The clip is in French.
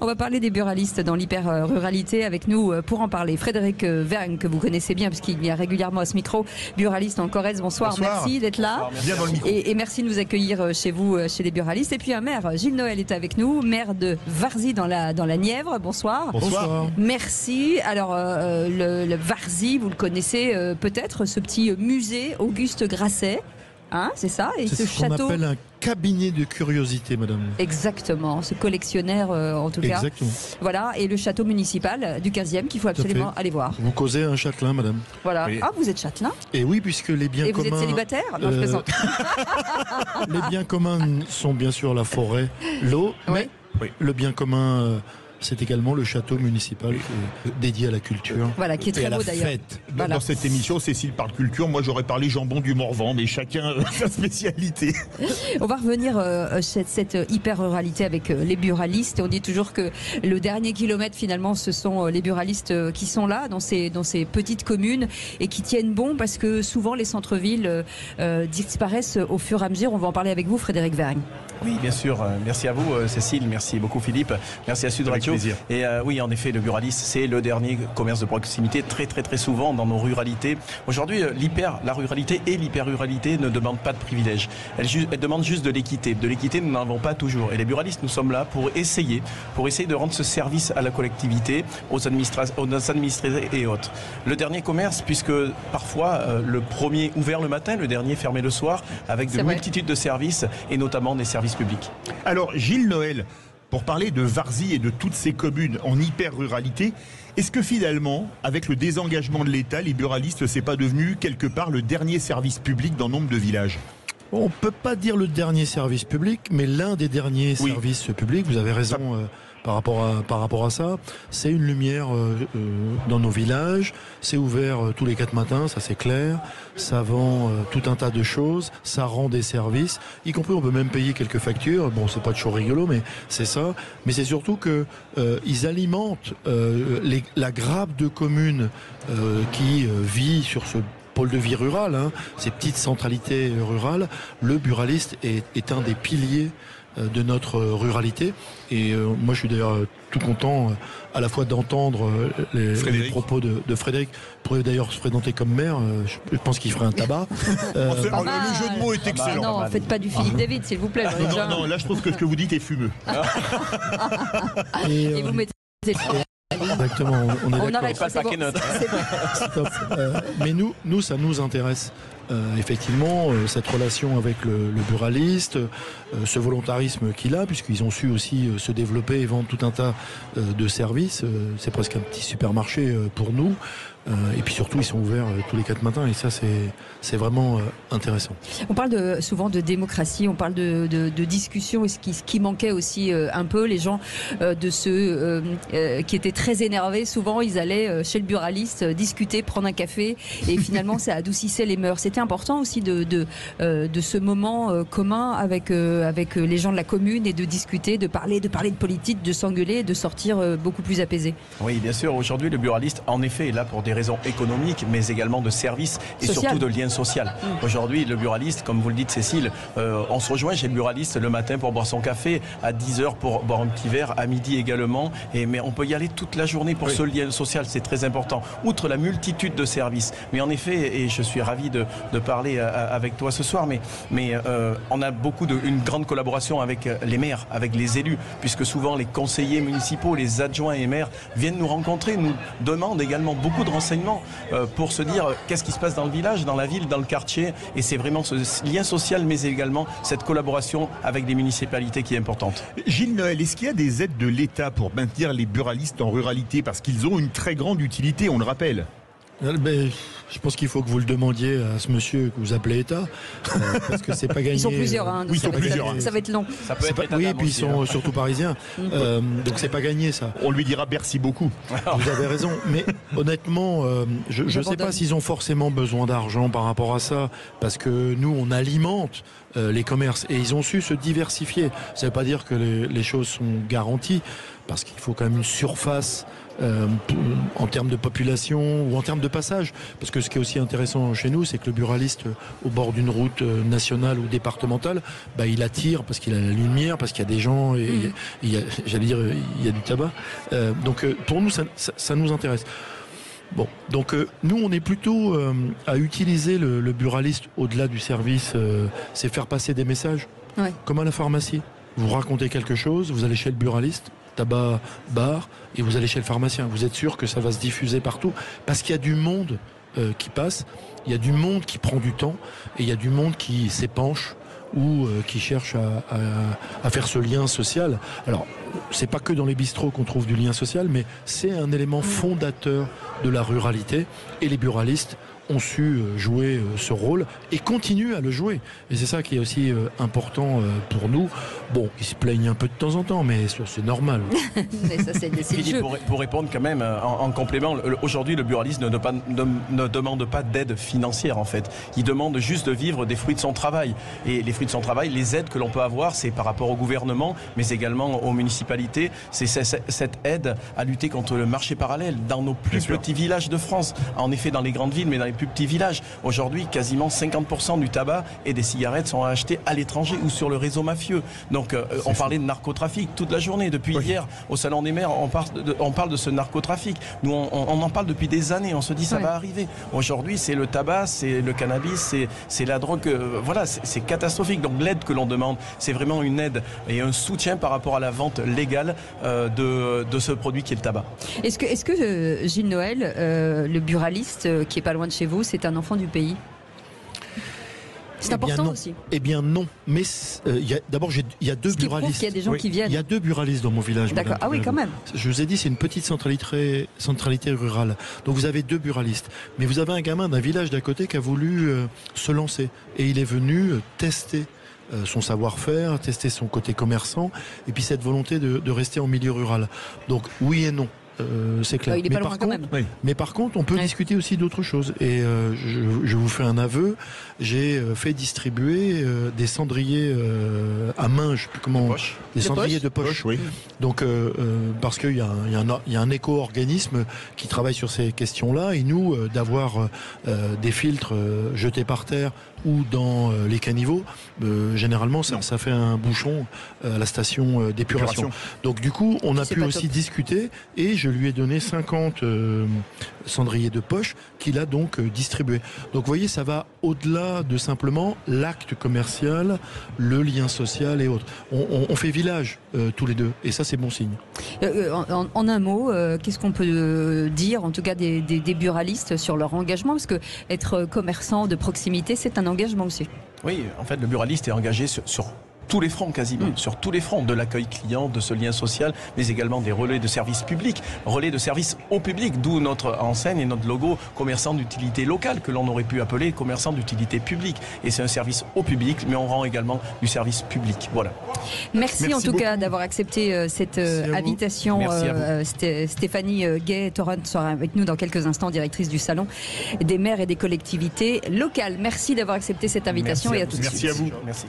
On va parler des buralistes dans l'hyper-ruralité avec nous pour en parler. Frédéric Vergne, que vous connaissez bien puisqu'il vient régulièrement à ce micro, buraliste en Corrèze. Bonsoir. Merci d'être là. Et merci de nous accueillir chez vous, chez les buralistes. Et puis un maire, Gilles Noël est avec nous, maire de Varzy dans la Nièvre. Bonsoir. Bonsoir. Merci. Alors le Varzy, vous le connaissez peut-être, ce petit musée Auguste Grasset. Hein, c'est ça. Et c'est ce qu'on appelle un cabinet de curiosité, madame. Exactement, ce collectionneur en tout cas. Exactement. Voilà, et le château municipal du 15e qu'il faut absolument aller voir. Vous causez un châtelain, madame. Voilà. Oui. Ah, vous êtes châtelain? Et oui, puisque les biens communs... Et vous êtes célibataire? Non, je plaisante. Les biens communs sont bien sûr la forêt, l'eau, mais le bien commun... c'est également le château municipal dédié à la culture. Voilà, qui est très beau d'ailleurs. Voilà. Dans cette émission, Cécile parle culture. Moi, j'aurais parlé jambon du Morvan, mais chacun sa spécialité. On va revenir cette hyper-ruralité avec les buralistes. On dit toujours que le dernier kilomètre, finalement, ce sont les buralistes qui sont là, dans ces petites communes, et qui tiennent bon, parce que souvent, les centres-villes disparaissent au fur et à mesure. On va en parler avec vous, Frédéric Vergne. Oui, bien sûr. Merci à vous, Cécile. Merci beaucoup, Philippe. Merci à Sud Radio. Et oui, en effet, le buraliste, c'est le dernier commerce de proximité très souvent dans nos ruralités. Aujourd'hui, la ruralité et l'hyper-ruralité ne demandent pas de privilèges. Elles demandent juste de l'équité. De l'équité, nous n'en avons pas toujours. Et les buralistes, nous sommes là pour essayer de rendre ce service à la collectivité, aux administrés et autres. Le dernier commerce, puisque parfois, le premier ouvert le matin, le dernier fermé le soir, avec de multitudes de services, et notamment des services publics. Alors, Gilles Noël, pour parler de Varzy et de toutes ces communes en hyper-ruralité, est-ce que finalement, avec le désengagement de l'État, les buralistes, c'est pas devenu quelque part le dernier service public dans nombre de villages ? On ne peut pas dire le dernier service public, mais l'un des derniers services publics, vous avez raison par rapport à ça. C'est une lumière dans nos villages, c'est ouvert tous les 4 matins, ça c'est clair. Ça vend tout un tas de choses, ça rend des services, y compris on peut même payer quelques factures. Bon, c'est pas de show rigolo, mais c'est ça. Mais c'est surtout que ils alimentent la grappe de communes qui vit sur ce pôle de vie rural, hein, ces petites centralités rurales. Le buraliste est un des piliers de notre ruralité. Et moi, je suis d'ailleurs tout content à la fois d'entendre les propos de Frédéric. Il pourrait d'ailleurs se présenter comme maire. Je pense qu'il ferait un tabac. Le jeu de mots est excellent. Non, faites pas du Philippe David, s'il vous plaît. Non, là, je trouve que ce que vous dites est fumeux. Et vous mettez... Exactement, on est d'accord. Pas le paquet note. Stop. Mais nous, ça nous intéresse. Effectivement, cette relation avec le buraliste, ce volontarisme qu'il a, puisqu'ils ont su aussi se développer et vendre tout un tas de services. C'est presque un petit supermarché pour nous. Et puis surtout, ils sont ouverts tous les 4 matins, et ça, c'est vraiment intéressant. On parle souvent de démocratie, on parle de discussion, et ce qui manquait aussi un peu, les gens de ceux qui étaient très énervés, souvent ils allaient chez le buraliste discuter, prendre un café, et finalement ça adoucissait les mœurs. C'était important aussi de ce moment commun avec les gens de la commune, et de discuter, de parler de politique, de s'engueuler, de sortir beaucoup plus apaisé. Oui, bien sûr. Aujourd'hui, le buraliste, en effet, est là pour des raisons économiques, mais également de services et surtout de lien social. Aujourd'hui, le buraliste, comme vous le dites, Cécile, on se rejoint chez le buraliste le matin pour boire son café, à 10h pour boire un petit verre, à midi également. Mais on peut y aller toute la journée pour ce lien social, c'est très important. Outre la multitude de services. Mais en effet, et je suis ravi de parler avec toi ce soir, mais on a une grande collaboration avec les maires, avec les élus, puisque souvent les conseillers municipaux, les adjoints et maires viennent nous rencontrer, nous demandent également beaucoup de renseignements pour se dire qu'est-ce qui se passe dans le village, dans la ville, dans le quartier. Et c'est vraiment ce lien social, mais également cette collaboration avec des municipalités qui est importante. Gilles Noël, est-ce qu'il y a des aides de l'État pour maintenir les buralistes en ruralité? Parce qu'ils ont une très grande utilité, on le rappelle. Je pense qu'il faut que vous le demandiez à ce monsieur que vous appelez État, parce que c'est pas gagné. Ils sont plusieurs, hein, oui, ça va être long. Ça peut être oui, et puis ils sont surtout parisiens, donc c'est pas gagné ça. On lui dira merci beaucoup. Vous avez raison, mais honnêtement, je ne sais pas s'ils ont forcément besoin d'argent par rapport à ça, parce que nous on alimente les commerces et ils ont su se diversifier. Ça ne veut pas dire que les choses sont garanties. parce qu'il faut quand même une surface en termes de population ou en termes de passage. Parce que ce qui est aussi intéressant chez nous, c'est que le buraliste au bord d'une route nationale ou départementale, il attire parce qu'il a la lumière, parce qu'il y a des gens, et il y a du tabac. Donc pour nous, ça nous intéresse. Bon, donc nous on est plutôt à utiliser le buraliste au-delà du service, c'est faire passer des messages, comme à la pharmacie. Vous racontez quelque chose, vous allez chez le buraliste, tabac, bar, et vous allez chez le pharmacien. Vous êtes sûr que ça va se diffuser partout, parce qu'il y a du monde qui passe, il y a du monde qui prend du temps, et il y a du monde qui s'épanche ou qui cherche à faire ce lien social. Alors, c'est pas que dans les bistrots qu'on trouve du lien social, mais c'est un élément fondateur de la ruralité, et les buralistes ont su jouer ce rôle et continuent à le jouer. Et c'est ça qui est aussi important pour nous. Bon, ils se plaignent un peu de temps en temps, mais c'est normal. Mais ça, c'est le jeu. Pour répondre quand même en complément, aujourd'hui le buraliste ne demande pas d'aide financière en fait. Il demande juste de vivre des fruits de son travail. Et les fruits de son travail, les aides que l'on peut avoir, c'est par rapport au gouvernement, mais également aux municipalités. C'est cette aide à lutter contre le marché parallèle dans nos plus petits villages de France. En effet, dans les grandes villes, mais dans les plus petits villages. Aujourd'hui, quasiment 50% du tabac et des cigarettes sont achetés à l'étranger ou sur le réseau mafieux. Donc, on parlait de narcotrafic toute la journée. Depuis hier, au Salon des maires, on parle de ce narcotrafic. Nous, on en parle depuis des années. On se dit, ça va arriver. Aujourd'hui, c'est le tabac, c'est le cannabis, c'est la drogue. Voilà, c'est catastrophique. Donc, l'aide que l'on demande, c'est vraiment une aide et un soutien par rapport à la vente légale de ce produit qui est le tabac. Est-ce que Gilles Noël, le buraliste qui est pas loin de chez vous, c'est un enfant du pays? C'est important aussi. Eh bien non, mais d'abord il y a deux buralistes. Il y a des gens qui viennent. Il y a deux buralistes dans mon village. D'accord. Ah oui, quand même. Je vous ai dit, c'est une petite centralité rurale. Donc vous avez deux buralistes, mais vous avez un gamin d'un village d'à côté qui a voulu se lancer et il est venu tester son savoir-faire, tester son côté commerçant et puis cette volonté de rester en milieu rural. Donc oui et non. C'est clair. Il est pas loin quand même. Mais par contre, on peut discuter aussi d'autres choses. Et je vous fais un aveu. J'ai fait distribuer des cendriers à main, je sais plus comment. Des cendriers de poche. Oui. Donc parce qu'il y a un éco-organisme qui travaille sur ces questions-là. Et nous, d'avoir des filtres jetés par terre ou dans les caniveaux, généralement ça fait un bouchon à la station d'épuration. Donc du coup, on a pu aussi discuter et je lui ai donné 50 cendriers de poche qu'il a donc distribué. Donc vous voyez, ça va au-delà de simplement l'acte commercial, le lien social et autres. On fait village tous les deux et ça c'est bon signe. En un mot, qu'est-ce qu'on peut dire en tout cas des buralistes sur leur engagement? Parce que être commerçant de proximité, c'est un engagement aussi. Oui, en fait le buraliste est engagé sur tous les fronts quasiment, sur tous les fronts, de l'accueil client, de ce lien social, mais également des relais de services publics, relais de services au public, d'où notre enseigne et notre logo commerçant d'utilité locale, que l'on aurait pu appeler commerçant d'utilité publique. Et c'est un service au public, mais on rend également du service public. Voilà. Merci en tout cas d'avoir accepté cette invitation. Stéphanie Gay-Torrent sera avec nous dans quelques instants, directrice du Salon des maires et des collectivités locales. Merci d'avoir accepté cette invitation et à tout de suite. Merci à vous. Merci.